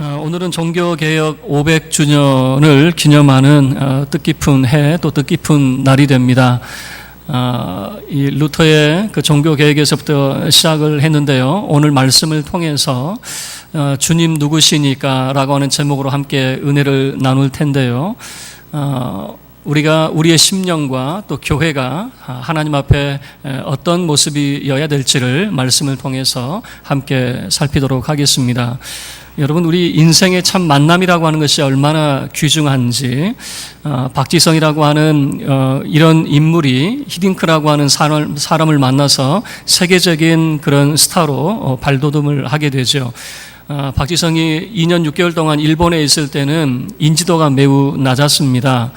오늘은 종교개혁 500주년을 기념하는 뜻깊은 해, 또 뜻깊은 날이 됩니다. 이 루터의 그 종교개혁에서부터 시작을 했는데요. 오늘 말씀을 통해서 주님 누구시니까 라고 하는 제목으로 함께 은혜를 나눌 텐데요. 우리가 우리의 심령과 또 교회가 하나님 앞에 어떤 모습이어야 될지를 말씀을 통해서 함께 살피도록 하겠습니다. 여러분, 우리 인생의 참 만남이라고 하는 것이 얼마나 귀중한지, 박지성이라고 하는 이런 인물이 히딩크라고 하는 사람을 만나서 세계적인 그런 스타로 발돋움을 하게 되죠. 박지성이 2년 6개월 동안 일본에 있을 때는 인지도가 매우 낮았습니다.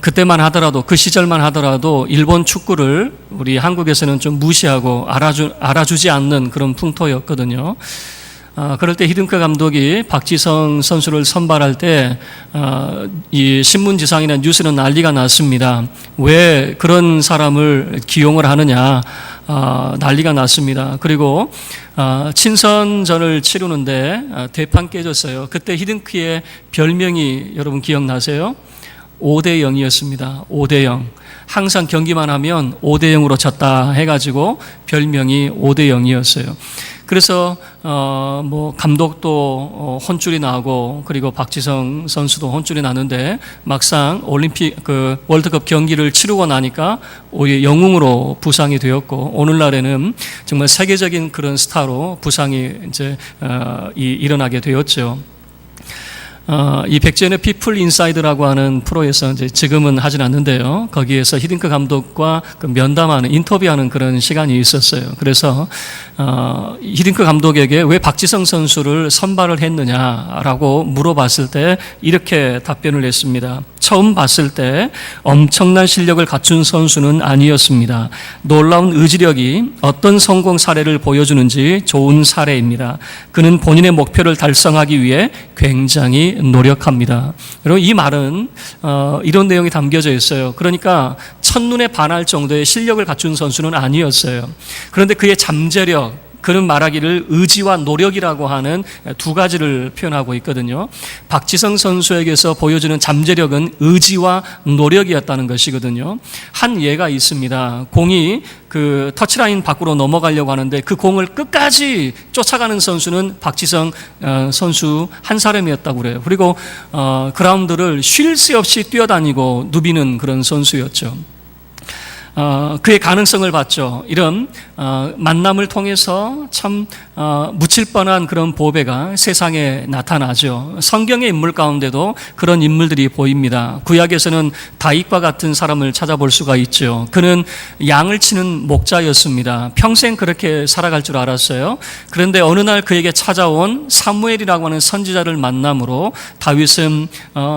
그때만 하더라도, 그 시절만 하더라도 일본 축구를 우리 한국에서는 좀 무시하고 알아주지 않는 그런 풍토였거든요. 그럴 때 히딩크 감독이 박지성 선수를 선발할 때 이 신문지상이나 뉴스는 난리가 났습니다. 왜 그런 사람을 기용을 하느냐, 난리가 났습니다. 그리고 친선전을 치르는데 대판 깨졌어요. 그때 히딩크의 별명이 여러분 기억나세요? 5대 0이었습니다. 5대 0. 항상 경기만 하면 5대 0으로 졌다 해가지고 별명이 5대 0이었어요. 그래서 감독도 혼쭐이 나고, 그리고 박지성 선수도 혼쭐이 나는데, 막상 월드컵 경기를 치르고 나니까 오히려 영웅으로 부상이 되었고, 오늘날에는 정말 세계적인 그런 스타로 부상이 이제 일어나게 되었죠. 이 백지연의 피플 인사이드라고 하는 프로에서 이제 지금은 하진 않는데요. 거기에서 히딩크 감독과 그 면담하는, 인터뷰하는 그런 시간이 있었어요. 그래서 히딩크 감독에게 왜 박지성 선수를 선발을 했느냐라고 물어봤을 때 이렇게 답변을 했습니다. 처음 봤을 때 엄청난 실력을 갖춘 선수는 아니었습니다. 놀라운 의지력이 어떤 성공 사례를 보여주는지 좋은 사례입니다. 그는 본인의 목표를 달성하기 위해 굉장히 노력합니다. 여러분, 이 말은 이런 내용이 담겨져 있어요. 그러니까 첫눈에 반할 정도의 실력을 갖춘 선수는 아니었어요. 그런데 그의 잠재력, 그는 말하기를 의지와 노력이라고 하는 두 가지를 표현하고 있거든요. 박지성 선수에게서 보여주는 잠재력은 의지와 노력이었다는 것이거든요. 한 예가 있습니다. 공이 그 터치라인 밖으로 넘어가려고 하는데 그 공을 끝까지 쫓아가는 선수는 박지성 선수 한 사람이었다고 그래요. 그리고 그라운드를 쉴 새 없이 뛰어다니고 누비는 그런 선수였죠. 그의 가능성을 봤죠. 이런 만남을 통해서 참 묻힐 뻔한 그런 보배가 세상에 나타나죠. 성경의 인물 가운데도 그런 인물들이 보입니다. 구약에서는 다윗과 같은 사람을 찾아볼 수가 있죠. 그는 양을 치는 목자였습니다. 평생 그렇게 살아갈 줄 알았어요. 그런데 어느 날 그에게 찾아온 사무엘이라고 하는 선지자를 만남으로 다윗은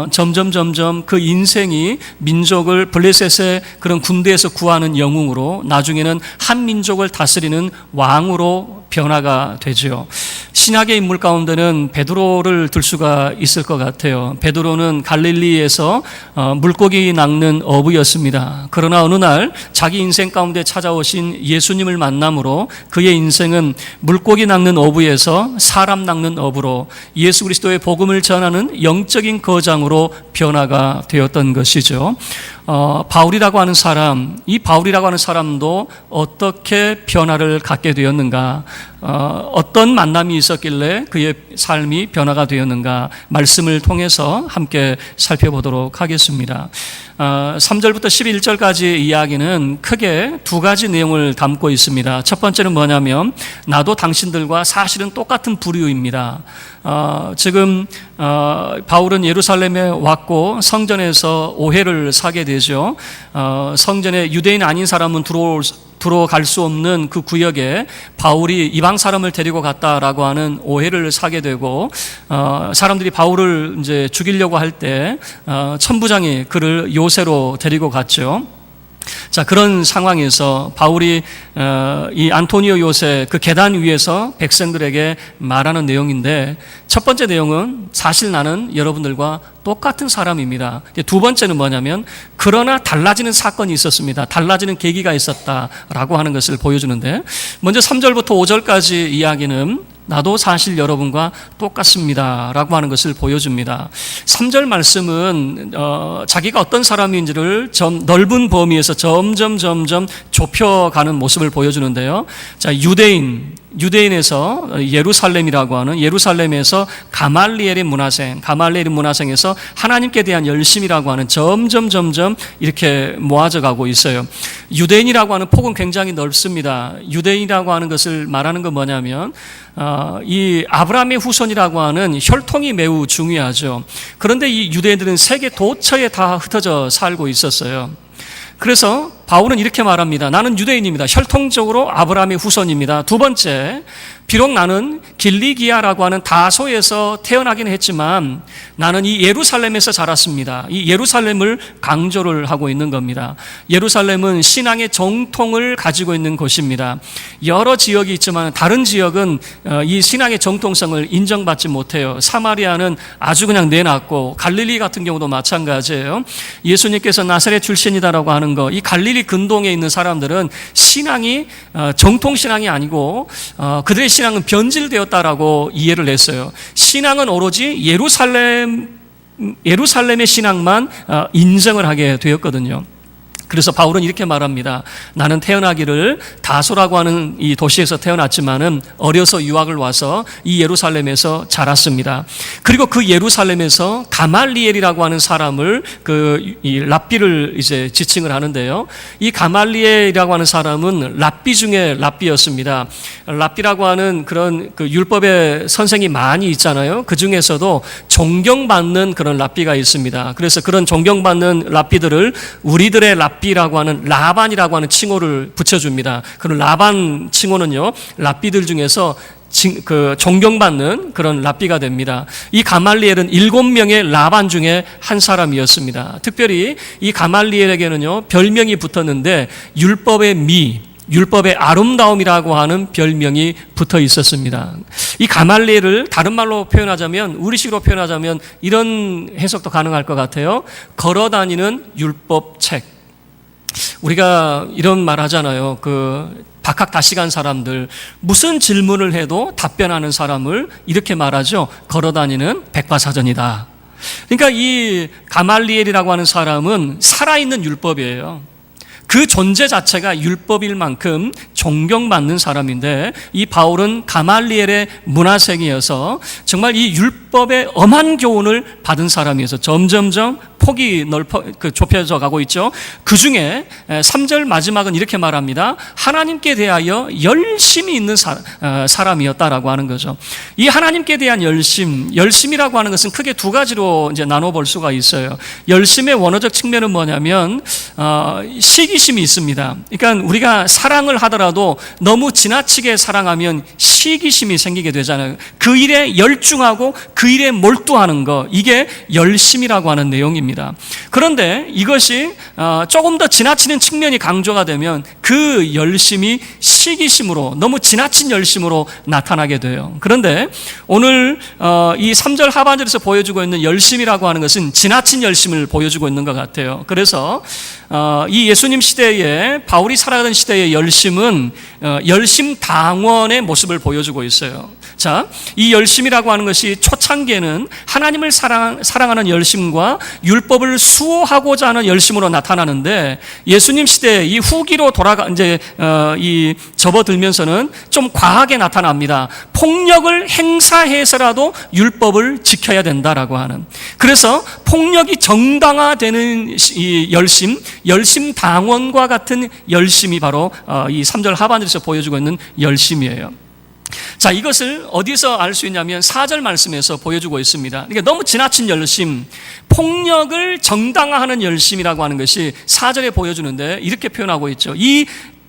점점 그 인생이 민족을 블레셋의 그런 군대에서 구하는 영웅으로, 나중에는 한 민족을 다스리는 왕으로 변화가 되죠. 신약의 인물 가운데는 베드로를 들 수가 있을 것 같아요. 베드로는 갈릴리에서 물고기 낚는 어부였습니다. 그러나 어느 날 자기 인생 가운데 찾아오신 예수님을 만남으로 그의 인생은 물고기 낚는 어부에서 사람 낚는 어부로, 예수 그리스도의 복음을 전하는 영적인 거장으로 변화가 되었던 것이죠. 바울이라고 하는 사람, 이 바울이라고 하는 사람도 어떻게 변화를 갖게 되었는가, 어떤 만남이 있었길래 그의 삶이 변화가 되었는가, 말씀을 통해서 함께 살펴보도록 하겠습니다. 3절부터 11절까지 이야기는 크게 두 가지 내용을 담고 있습니다. 첫 번째는 뭐냐면, 나도 당신들과 사실은 똑같은 부류입니다. 지금 바울은 예루살렘에 왔고 성전에서 오해를 사게 되죠. 성전에 유대인 아닌 사람은 들어갈 수 없는 그 구역에 바울이 이방 사람을 데리고 갔다라고 하는 오해를 사게 되고, 사람들이 바울을 이제 죽이려고 할 때 천부장이 그를 요새로 데리고 갔죠. 자, 그런 상황에서 바울이 이 안토니오 요새 그 계단 위에서 백성들에게 말하는 내용인데, 첫 번째 내용은 사실 나는 여러분들과 똑같은 사람입니다. 두 번째는 뭐냐면, 그러나 달라지는 사건이 있었습니다. 달라지는 계기가 있었다라고 하는 것을 보여주는데, 먼저 3절부터 5절까지 이야기는 나도 사실 여러분과 똑같습니다 라고 하는 것을 보여줍니다. 3절 말씀은 자기가 어떤 사람인지를 넓은 범위에서 점점 좁혀가는 모습을 보여주는데요. 자, 유대인에서 예루살렘이라고 하는 예루살렘에서 가말리엘의 문화생에서 하나님께 대한 열심이라고 하는 점점 이렇게 모아져 가고 있어요. 유대인이라고 하는 폭은 굉장히 넓습니다. 유대인이라고 하는 것을 말하는 건 뭐냐면 이 아브라함의 후손이라고 하는 혈통이 매우 중요하죠. 그런데 이 유대인들은 세계 도처에 다 흩어져 살고 있었어요. 그래서 바울은 이렇게 말합니다. 나는 유대인입니다. 혈통적으로 아브라함의 후손입니다. 두 번째, 비록 나는 길리기아라고 하는 다소에서 태어나긴 했지만 나는 이 예루살렘에서 자랐습니다. 이 예루살렘을 강조를 하고 있는 겁니다. 예루살렘은 신앙의 정통을 가지고 있는 곳입니다. 여러 지역이 있지만 다른 지역은 이 신앙의 정통성을 인정받지 못해요. 사마리아는 아주 그냥 내놨고 갈릴리 같은 경우도 마찬가지예요. 예수님께서 나사렛 출신이다라고 하는 거, 이 갈릴리 근동에 있는 사람들은 신앙이 정통신앙이 아니고 그들의 신앙은 변질되었다라고 이해를 했어요. 신앙은 오로지 예루살렘의 신앙만 인정을 하게 되었거든요. 그래서 바울은 이렇게 말합니다. 나는 태어나기를 다소라고 하는 이 도시에서 태어났지만은 어려서 유학을 와서 이 예루살렘에서 자랐습니다. 그리고 그 예루살렘에서 가말리엘이라고 하는 사람을 이 랍비를 이제 지칭을 하는데요. 이 가말리엘이라고 하는 사람은 랍비 중에 랍비였습니다. 랍비라고 하는 그런 그 율법의 선생이 많이 있잖아요. 그 중에서도 존경받는 그런 랍비가 있습니다. 그래서 그런 존경받는 랍비들을 우리들의 랍비라고 하는 라반이라고 하는 칭호를 붙여줍니다. 그런 라반 칭호는요, 랍비들 중에서 존경받는 그런 랍비가 됩니다. 이 가말리엘은 7명의 라반 중에 한 사람이었습니다. 특별히 이 가말리엘에게는요, 별명이 붙었는데 율법의 아름다움이라고 하는 별명이 붙어 있었습니다. 이 가말리엘을 다른 말로 표현하자면, 우리식으로 표현하자면 이런 해석도 가능할 것 같아요. 걸어다니는 율법책. 우리가 이런 말 하잖아요. 박학다식한 사람들, 무슨 질문을 해도 답변하는 사람을 이렇게 말하죠. 걸어다니는 백과사전이다. 그러니까 이 가말리엘이라고 하는 사람은 살아있는 율법이에요. 그 존재 자체가 율법일 만큼 존경받는 사람인데, 이 바울은 가말리엘의 문화생이어서 정말 이 율법의 엄한 교훈을 받은 사람이어서 점점점 폭이 좁혀져 가고 있죠. 그 중에 3절 마지막은 이렇게 말합니다. 하나님께 대하여 열심이 있는 사람이었다라고 하는 거죠. 이 하나님께 대한 열심이라고 하는 것은 크게 두 가지로 이제 나눠볼 수가 있어요. 열심의 원어적 측면은 뭐냐면 시기심이 있습니다. 그러니까 우리가 사랑을 하더라도 너무 지나치게 사랑하면 시기심이 생기게 되잖아요. 그 일에 열중하고 그 일에 몰두하는 거, 이게 열심이라고 하는 내용입니다. 그런데 이것이 조금 더 지나치는 측면이 강조가 되면 그 열심이 시기심으로, 너무 지나친 열심으로 나타나게 돼요. 그런데 오늘 이 3절 하반절에서 보여주고 있는 열심이라고 하는 것은 지나친 열심을 보여주고 있는 것 같아요. 그래서 이 예수님 시대에, 바울이 살아가던 시대의 열심은 열심당원의 모습을 보여주고 있어요. 자, 이 열심이라고 하는 것이 초창기에는 하나님을 사랑하는 열심과 율법을 수호하고자 하는 열심으로 나타나는데, 예수님 시대 이 후기로 접어들면서는 좀 과하게 나타납니다. 폭력을 행사해서라도 율법을 지켜야 된다라고 하는. 그래서 폭력이 정당화되는 이 열심당원과 같은 열심이 바로 이 3절 하반절에서 보여주고 있는 열심이에요. 자, 이것을 어디서 알 수 있냐면 4절 말씀에서 보여주고 있습니다. 그러니까 너무 지나친 열심, 폭력을 정당화하는 열심이라고 하는 것이 4절에 보여주는데, 이렇게 표현하고 있죠.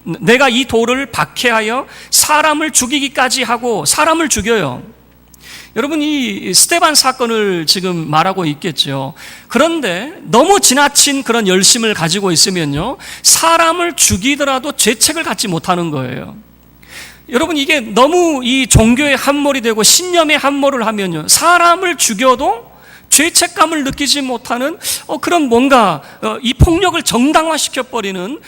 내가 이 돌을 박해하여 사람을 죽이기까지 하고, 사람을 죽여요. 여러분, 이 스데반 사건을 지금 말하고 있겠죠. 그런데 너무 지나친 그런 열심을 가지고 있으면요, 사람을 죽이더라도 죄책을 갖지 못하는 거예요. 여러분, 이게 너무 이 종교의 함몰이 되고 신념의 함몰을 하면요, 사람을 죽여도 죄책감을 느끼지 못하는 그런 뭔가 이 폭력을 정당화시켜버리는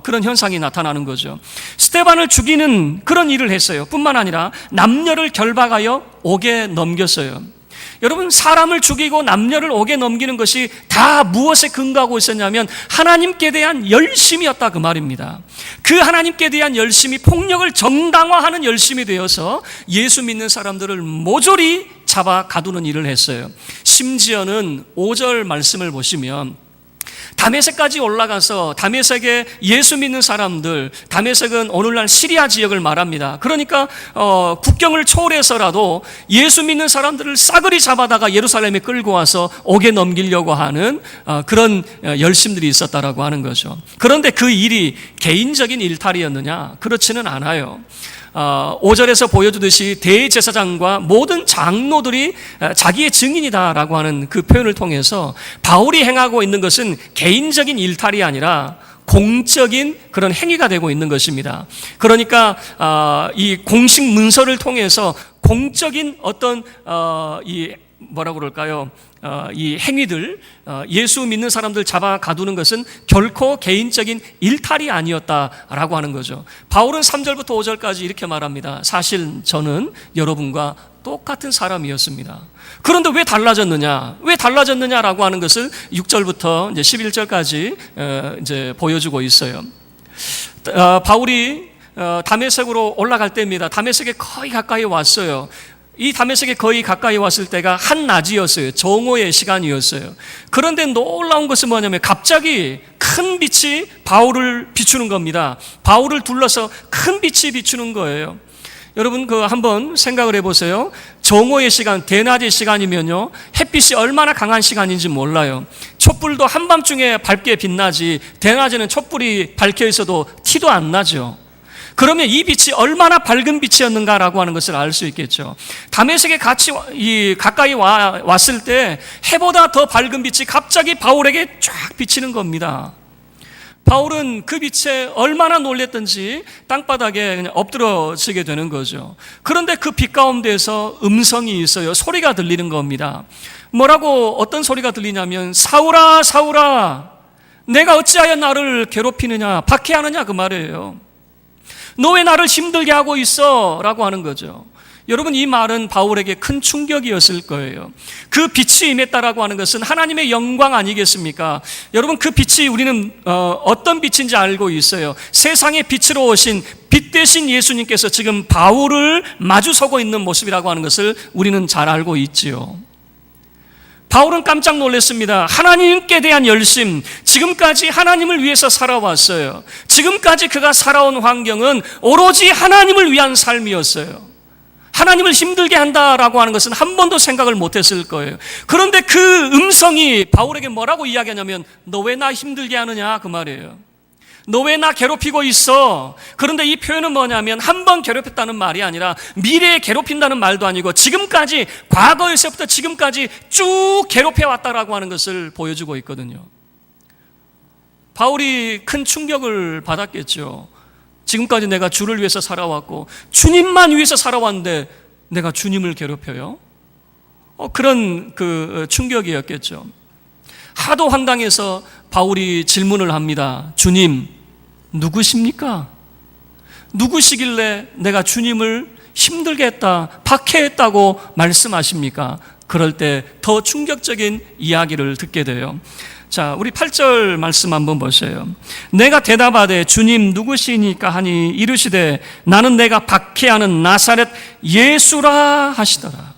그런 현상이 나타나는 거죠. 스데반을 죽이는 그런 일을 했어요. 뿐만 아니라 남녀를 결박하여 옥에 넘겼어요. 여러분, 사람을 죽이고 남녀를 옥에 넘기는 것이 다 무엇에 근거하고 있었냐면 하나님께 대한 열심이었다, 그 말입니다. 그 하나님께 대한 열심이 폭력을 정당화하는 열심이 되어서 예수 믿는 사람들을 모조리 잡아 가두는 일을 했어요. 심지어는 5절 말씀을 보시면 다메섹까지 올라가서 다메섹에 예수 믿는 사람들, 다메섹은 오늘날 시리아 지역을 말합니다. 그러니까 국경을 초월해서라도 예수 믿는 사람들을 싸그리 잡아다가 예루살렘에 끌고 와서 옥에 넘기려고 하는 그런 열심들이 있었다라고 하는 거죠. 그런데 그 일이 개인적인 일탈이었느냐? 그렇지는 않아요. 5절에서 보여주듯이 대제사장과 모든 장로들이 자기의 증인이다라고 하는 그 표현을 통해서 바울이 행하고 있는 것은 개인적인 일탈이 아니라 공적인 그런 행위가 되고 있는 것입니다. 그러니까 이 공식 문서를 통해서 공적인 어떤 이 뭐라고 그럴까요? 이 행위들, 예수 믿는 사람들 잡아 가두는 것은 결코 개인적인 일탈이 아니었다라고 하는 거죠. 바울은 3절부터 5절까지 이렇게 말합니다. 사실 저는 여러분과 똑같은 사람이었습니다. 그런데 왜 달라졌느냐? 왜 달라졌느냐라고 하는 것을 6절부터 이제 11절까지 이제 보여주고 있어요. 바울이 다메섹으로 올라갈 때입니다. 다메섹에 거의 가까이 왔어요. 이 다메섹에 거의 가까이 왔을 때가 한낮이었어요. 정오의 시간이었어요. 그런데 놀라운 것은 뭐냐면 갑자기 큰 빛이 바울을 비추는 겁니다. 바울을 둘러서 큰 빛이 비추는 거예요. 여러분, 한번 생각을 해보세요. 정오의 시간, 대낮의 시간이면요, 햇빛이 얼마나 강한 시간인지 몰라요. 촛불도 한밤중에 밝게 빛나지 대낮에는 촛불이 밝혀 있어도 티도 안 나죠. 그러면 이 빛이 얼마나 밝은 빛이었는가라고 하는 것을 알 수 있겠죠. 다메섹에 가까이 왔을 때 해보다 더 밝은 빛이 갑자기 바울에게 쫙 비치는 겁니다. 바울은 그 빛에 얼마나 놀랬던지 땅바닥에 그냥 엎드러지게 되는 거죠. 그런데 그 빛 가운데에서 음성이 있어요. 소리가 들리는 겁니다. 뭐라고, 어떤 소리가 들리냐면 사울아, 사울아, 내가 어찌하여 나를 괴롭히느냐, 박해하느냐, 그 말이에요. 너 왜 나를 힘들게 하고 있어? 라고 하는 거죠. 여러분, 이 말은 바울에게 큰 충격이었을 거예요. 그 빛이 임했다라고 하는 것은 하나님의 영광 아니겠습니까? 여러분, 그 빛이 우리는 어떤 빛인지 알고 있어요. 세상의 빛으로 오신 빛 되신 예수님께서 지금 바울을 마주서고 있는 모습이라고 하는 것을 우리는 잘 알고 있지요. 바울은 깜짝 놀랐습니다. 하나님께 대한 열심, 지금까지 하나님을 위해서 살아왔어요. 지금까지 그가 살아온 환경은 오로지 하나님을 위한 삶이었어요. 하나님을 힘들게 한다라고 하는 것은 한 번도 생각을 못했을 거예요. 그런데 그 음성이 바울에게 뭐라고 이야기하냐면 너 왜 나 힘들게 하느냐, 그 말이에요. 너 왜 나 괴롭히고 있어? 그런데 이 표현은 뭐냐면 한 번 괴롭혔다는 말이 아니라 미래에 괴롭힌다는 말도 아니고 지금까지, 과거에서부터 지금까지 쭉 괴롭혀왔다라고 하는 것을 보여주고 있거든요. 바울이 큰 충격을 받았겠죠. 지금까지 내가 주를 위해서 살아왔고 주님만 위해서 살아왔는데 내가 주님을 괴롭혀요? 그런 그 충격이었겠죠. 하도 황당해서 바울이 질문을 합니다. 주님, 누구십니까? 누구시길래 내가 주님을 힘들게 했다, 박해했다고 말씀하십니까? 그럴 때 더 충격적인 이야기를 듣게 돼요. 자, 우리 8절 말씀 한번 보세요. 내가 대답하되 주님 누구시니까 하니 이르시되 나는 내가 박해하는 나사렛 예수라 하시더라.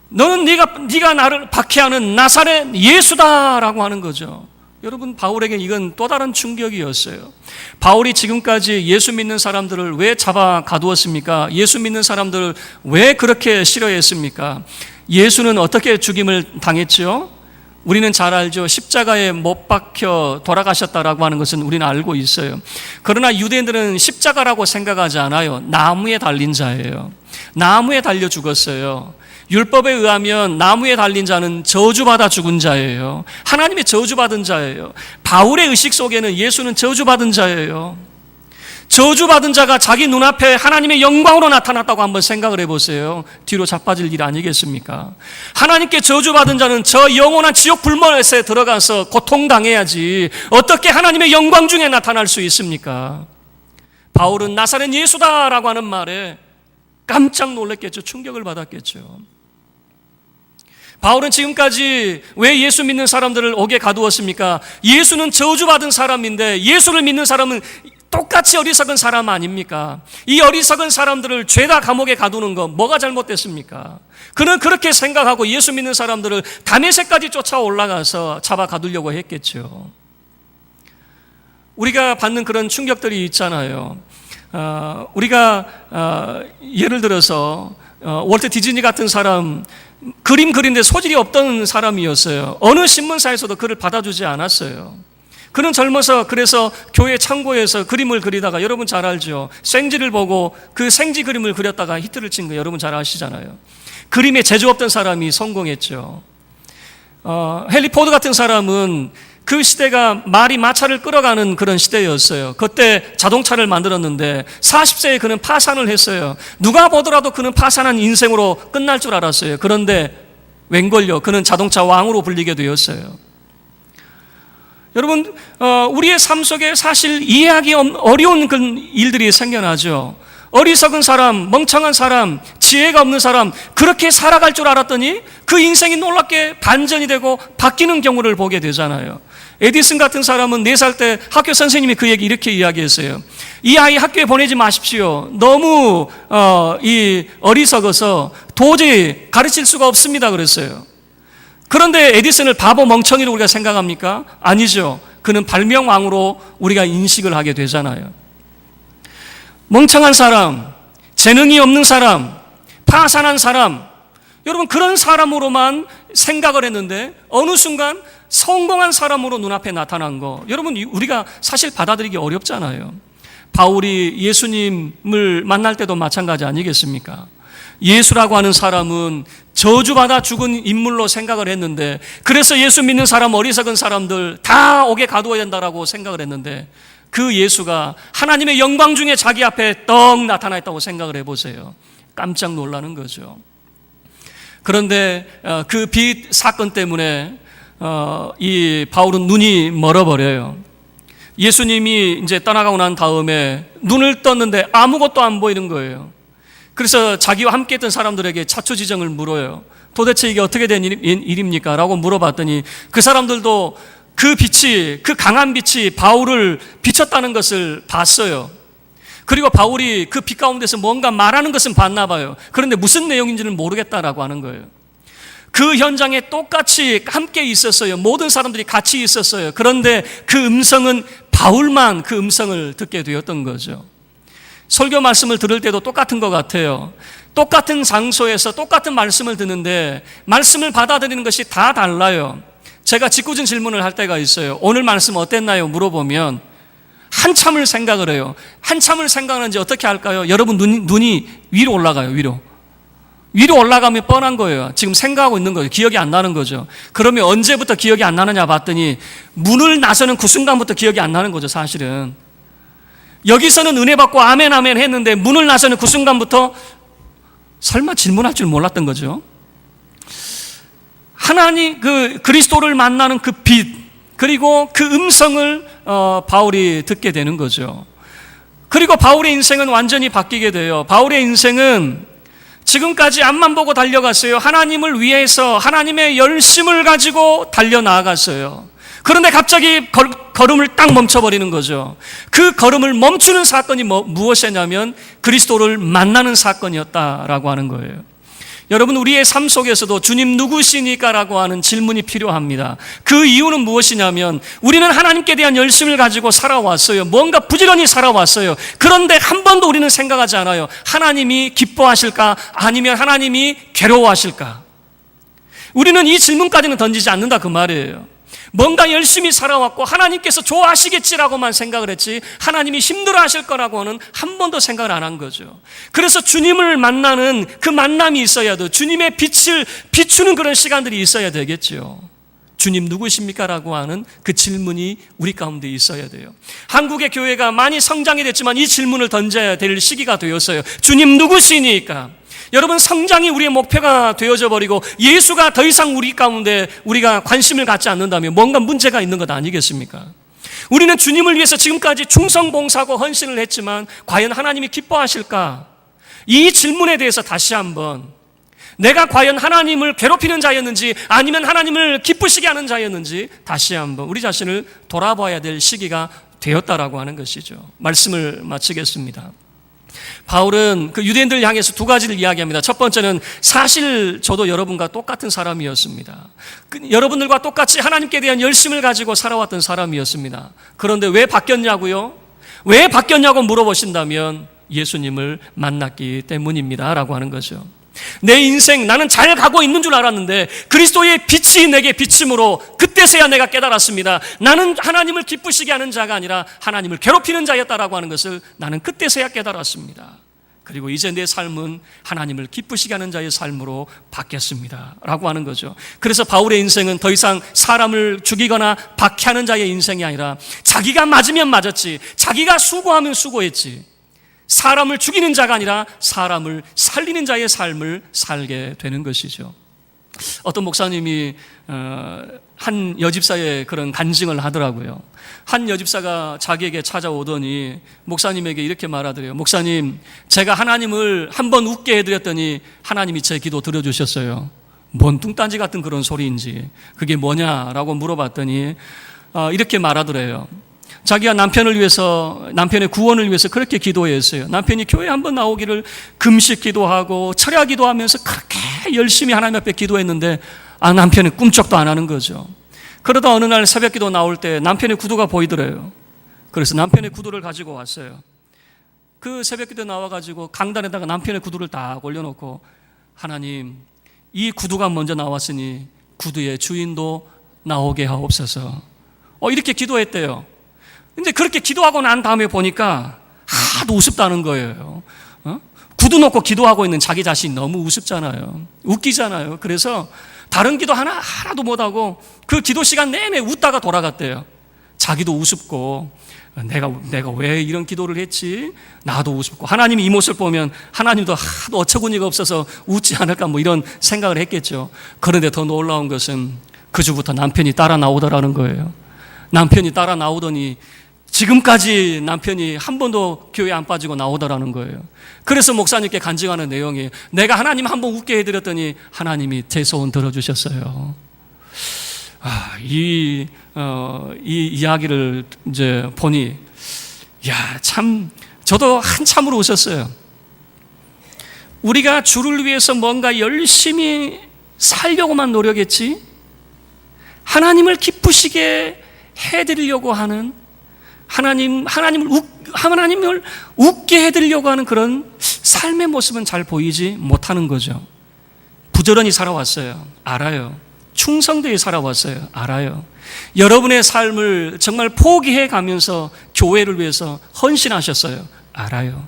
너는 네가 나를 박해하는 나사렛 예수다라고 하는 거죠. 여러분, 바울에게 이건 또 다른 충격이었어요. 바울이 지금까지 예수 믿는 사람들을 왜 잡아 가두었습니까? 예수 믿는 사람들을 왜 그렇게 싫어했습니까? 예수는 어떻게 죽임을 당했죠? 우리는 잘 알죠. 십자가에 못 박혀 돌아가셨다라고 하는 것은 우리는 알고 있어요. 그러나 유대인들은 십자가라고 생각하지 않아요. 나무에 달린 자예요. 나무에 달려 죽었어요. 율법에 의하면 나무에 달린 자는 저주받아 죽은 자예요. 하나님의 저주받은 자예요. 바울의 의식 속에는 예수는 저주받은 자예요. 저주받은 자가 자기 눈앞에 하나님의 영광으로 나타났다고 한번 생각을 해보세요. 뒤로 자빠질 일 아니겠습니까? 하나님께 저주받은 자는 저 영원한 지옥 불못에 들어가서 고통당해야지 어떻게 하나님의 영광 중에 나타날 수 있습니까? 바울은 나사렛 예수다라고 하는 말에 깜짝 놀랐겠죠. 충격을 받았겠죠. 바울은 지금까지 왜 예수 믿는 사람들을 옥에 가두었습니까? 예수는 저주받은 사람인데 예수를 믿는 사람은 똑같이 어리석은 사람 아닙니까? 이 어리석은 사람들을 죄다 감옥에 가두는 거 뭐가 잘못됐습니까? 그는 그렇게 생각하고 예수 믿는 사람들을 다메섹까지 쫓아 올라가서 잡아 가두려고 했겠죠. 우리가 받는 그런 충격들이 있잖아요. 우리가 예를 들어서 월트 디즈니 같은 사람 그림 그리는데 소질이 없던 사람이었어요. 어느 신문사에서도 그를 받아주지 않았어요. 그는 젊어서 그래서 교회 창고에서 그림을 그리다가 여러분 잘 알죠. 생지를 보고 그 생지 그림을 그렸다가 히트를 친 거 여러분 잘 아시잖아요. 그림에 재주 없던 사람이 성공했죠. 헨리 포드 같은 사람은 그 시대가 말이 마차를 끌어가는 그런 시대였어요. 그때 자동차를 만들었는데 40세에 그는 파산을 했어요. 누가 보더라도 그는 파산한 인생으로 끝날 줄 알았어요. 그런데 웬걸요, 그는 자동차 왕으로 불리게 되었어요. 여러분, 우리의 삶 속에 사실 이해하기 어려운 그런 일들이 생겨나죠. 어리석은 사람, 멍청한 사람, 지혜가 없는 사람, 그렇게 살아갈 줄 알았더니 그 인생이 놀랍게 반전이 되고 바뀌는 경우를 보게 되잖아요. 에디슨 같은 사람은 4살 때 학교 선생님이 그에게 이렇게 이야기했어요. 이 아이 학교에 보내지 마십시오. 너무 어리석어서 도저히 가르칠 수가 없습니다 그랬어요. 그런데 에디슨을 바보 멍청이로 우리가 생각합니까? 아니죠. 그는 발명왕으로 우리가 인식을 하게 되잖아요. 멍청한 사람, 재능이 없는 사람, 파산한 사람, 여러분 그런 사람으로만 생각을 했는데 어느 순간 성공한 사람으로 눈앞에 나타난 거, 여러분 우리가 사실 받아들이기 어렵잖아요. 바울이 예수님을 만날 때도 마찬가지 아니겠습니까? 예수라고 하는 사람은 저주받아 죽은 인물로 생각을 했는데, 그래서 예수 믿는 사람, 어리석은 사람들 다 옥에 가두어야 된다라고 생각을 했는데, 그 예수가 하나님의 영광 중에 자기 앞에 떡 나타나 있다고 생각을 해보세요. 깜짝 놀라는 거죠. 그런데 그 빚 사건 때문에 이 바울은 눈이 멀어버려요. 예수님이 이제 떠나가고 난 다음에 눈을 떴는데 아무것도 안 보이는 거예요. 그래서 자기와 함께 했던 사람들에게 차초지정을 물어요. 도대체 이게 어떻게 된 일입니까? 라고 물어봤더니 그 사람들도 그 빛이, 그 강한 빛이 바울을 비쳤다는 것을 봤어요. 그리고 바울이 그 빛 가운데서 뭔가 말하는 것은 봤나 봐요. 그런데 무슨 내용인지는 모르겠다라고 하는 거예요. 그 현장에 똑같이 함께 있었어요. 모든 사람들이 같이 있었어요. 그런데 그 음성은 바울만 그 음성을 듣게 되었던 거죠. 설교 말씀을 들을 때도 똑같은 것 같아요. 똑같은 장소에서 똑같은 말씀을 듣는데 말씀을 받아들이는 것이 다 달라요. 제가 짓궂은 질문을 할 때가 있어요. 오늘 말씀 어땠나요? 물어보면 한참을 생각을 해요. 한참을 생각하는지 어떻게 할까요? 여러분 눈이 위로 올라가요. 위로 올라가면 뻔한 거예요. 지금 생각하고 있는 거예요. 기억이 안 나는 거죠. 그러면 언제부터 기억이 안 나느냐 봤더니 문을 나서는 그 순간부터 기억이 안 나는 거죠. 사실은 여기서는 은혜 받고 아멘 아멘 했는데 문을 나서는 그 순간부터 설마 질문할 줄 몰랐던 거죠. 하나님 그리스도를 만나는 그 빛, 그리고 그 음성을 바울이 듣게 되는 거죠. 그리고 바울의 인생은 완전히 바뀌게 돼요. 바울의 인생은 지금까지 앞만 보고 달려갔어요. 하나님을 위해서 하나님의 열심을 가지고 달려나아갔어요. 그런데 갑자기 걸음을 딱 멈춰버리는 거죠. 그 걸음을 멈추는 사건이 무엇이냐면 그리스도를 만나는 사건이었다라고 하는 거예요. 여러분, 우리의 삶 속에서도 주님 누구시니까? 라고 하는 질문이 필요합니다. 그 이유는 무엇이냐면 우리는 하나님께 대한 열심을 가지고 살아왔어요. 뭔가 부지런히 살아왔어요. 그런데 한 번도 우리는 생각하지 않아요. 하나님이 기뻐하실까? 아니면 하나님이 괴로워하실까? 우리는 이 질문까지는 던지지 않는다 그 말이에요. 뭔가 열심히 살아왔고 하나님께서 좋아하시겠지라고만 생각을 했지 하나님이 힘들어하실 거라고는 한 번도 생각을 안 한 거죠. 그래서 주님을 만나는 그 만남이 있어야 돼요. 주님의 빛을 비추는 그런 시간들이 있어야 되겠죠. 주님 누구십니까? 라고 하는 그 질문이 우리 가운데 있어야 돼요. 한국의 교회가 많이 성장이 됐지만 이 질문을 던져야 될 시기가 되었어요. 주님 누구시니까? 여러분, 성장이 우리의 목표가 되어져 버리고 예수가 더 이상 우리 가운데 우리가 관심을 갖지 않는다면 뭔가 문제가 있는 것 아니겠습니까? 우리는 주님을 위해서 지금까지 충성봉사하고 헌신을 했지만 과연 하나님이 기뻐하실까? 이 질문에 대해서 다시 한번, 내가 과연 하나님을 괴롭히는 자였는지 아니면 하나님을 기쁘시게 하는 자였는지 다시 한번 우리 자신을 돌아봐야 될 시기가 되었다라고 하는 것이죠. 말씀을 마치겠습니다. 바울은 그 유대인들을 향해서 두 가지를 이야기합니다. 첫 번째는 사실 저도 여러분과 똑같은 사람이었습니다. 여러분들과 똑같이 하나님께 대한 열심을 가지고 살아왔던 사람이었습니다. 그런데 왜 바뀌었냐고요? 왜 바뀌었냐고 물어보신다면 예수님을 만났기 때문입니다 라고 하는 거죠. 내 인생, 나는 잘 가고 있는 줄 알았는데 그리스도의 빛이 내게 비침으로 그때서야 내가 깨달았습니다. 나는 하나님을 기쁘시게 하는 자가 아니라 하나님을 괴롭히는 자였다라고 하는 것을 나는 그때서야 깨달았습니다. 그리고 이제 내 삶은 하나님을 기쁘시게 하는 자의 삶으로 바뀌었습니다 라고 하는 거죠. 그래서 바울의 인생은 더 이상 사람을 죽이거나 박해하는 자의 인생이 아니라 자기가 맞으면 맞았지, 자기가 수고하면 수고했지, 사람을 죽이는 자가 아니라 사람을 살리는 자의 삶을 살게 되는 것이죠. 어떤 목사님이 한 여집사의 그런 간증을 하더라고요. 한 여집사가 자기에게 찾아오더니 목사님에게 이렇게 말하더래요. 목사님, 제가 하나님을 한번 웃게 해드렸더니 하나님이 제 기도 들어주셨어요. 뭔 뚱딴지 같은 그런 소리인지 그게 뭐냐라고 물어봤더니 이렇게 말하더래요. 자기가 남편을 위해서, 남편의 구원을 위해서 그렇게 기도했어요. 남편이 교회 한번 나오기를 금식 기도하고 철야 기도하면서 그렇게 열심히 하나님 앞에 기도했는데 남편은 꿈쩍도 안 하는 거죠. 그러다 어느 날 새벽 기도 나올 때 남편의 구두가 보이더래요. 그래서 남편의 구두를 가지고 왔어요. 그 새벽 기도 나와가지고 강단에다가 남편의 구두를 딱 올려놓고, 하나님, 이 구두가 먼저 나왔으니 구두의 주인도 나오게 하옵소서. 이렇게 기도했대요. 근데 그렇게 기도하고 난 다음에 보니까 하도 우습다는 거예요. 구두 놓고 기도하고 있는 자기 자신이 너무 우습잖아요. 웃기잖아요. 그래서 다른 기도 하나도 못하고 그 기도 시간 내내 웃다가 돌아갔대요. 자기도 우습고 내가 왜 이런 기도를 했지? 나도 우습고 하나님이 이 모습을 보면 하나님도 하도 어처구니가 없어서 웃지 않을까 뭐 이런 생각을 했겠죠. 그런데 더 놀라운 것은 그 주부터 남편이 따라 나오더라는 거예요. 남편이 따라 나오더니 지금까지 남편이 한 번도 교회 안 빠지고 나오더라는 거예요. 그래서 목사님께 간증하는 내용이, 내가 하나님 한번 웃게 해드렸더니 하나님이 제 소원 들어주셨어요. 이 이야기를 이제 보니, 참, 저도 한참으로 웃었어요. 우리가 주를 위해서 뭔가 열심히 살려고만 노력했지, 하나님을 기쁘시게 해드리려고 하는, 하나님을 웃게 해드리려고 하는 그런 삶의 모습은 잘 보이지 못하는 거죠. 부지런히 살아왔어요. 알아요. 충성되게 살아왔어요. 알아요. 여러분의 삶을 정말 포기해 가면서 교회를 위해서 헌신하셨어요. 알아요.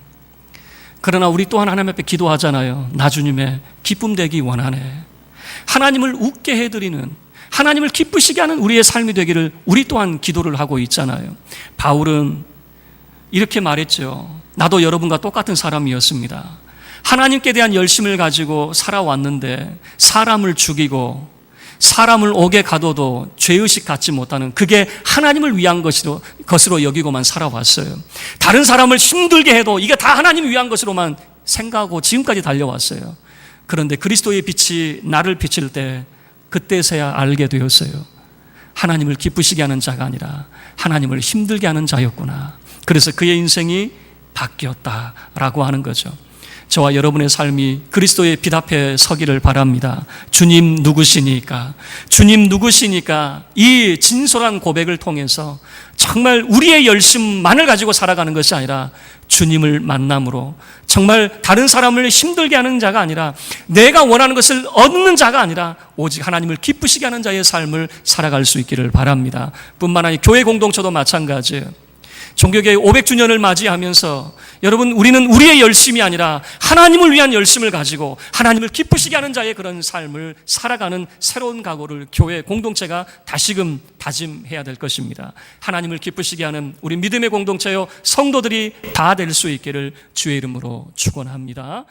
그러나 우리 또한 하나님 앞에 기도하잖아요. 나 주님의 기쁨 되기 원하네. 하나님을 웃게 해드리는, 하나님을 기쁘시게 하는 우리의 삶이 되기를 우리 또한 기도를 하고 있잖아요. 바울은 이렇게 말했죠. 나도 여러분과 똑같은 사람이었습니다. 하나님께 대한 열심을 가지고 살아왔는데 사람을 죽이고 사람을 옥에 가둬도 죄의식 갖지 못하는, 그게 하나님을 위한 것으로 여기고만 살아왔어요. 다른 사람을 힘들게 해도 이게 다 하나님을 위한 것으로만 생각하고 지금까지 달려왔어요. 그런데 그리스도의 빛이 나를 비칠 때 그때서야 알게 되었어요. 하나님을 기쁘시게 하는 자가 아니라 하나님을 힘들게 하는 자였구나. 그래서 그의 인생이 바뀌었다라고 하는 거죠. 저와 여러분의 삶이 그리스도의 빛 앞에 서기를 바랍니다. 주님 누구시니까? 주님 누구시니까? 이 진솔한 고백을 통해서 정말 우리의 열심만을 가지고 살아가는 것이 아니라 주님을 만남으로 정말 다른 사람을 힘들게 하는 자가 아니라 내가 원하는 것을 얻는 자가 아니라 오직 하나님을 기쁘시게 하는 자의 삶을 살아갈 수 있기를 바랍니다. 뿐만 아니라 교회 공동체도 마찬가지예요. 종교개혁 500주년을 맞이하면서 여러분, 우리는 우리의 열심이 아니라 하나님을 위한 열심을 가지고 하나님을 기쁘시게 하는 자의 그런 삶을 살아가는 새로운 각오를 교회 공동체가 다시금 다짐해야 될 것입니다. 하나님을 기쁘시게 하는 우리 믿음의 공동체요 성도들이 다 될 수 있기를 주의 이름으로 축원합니다.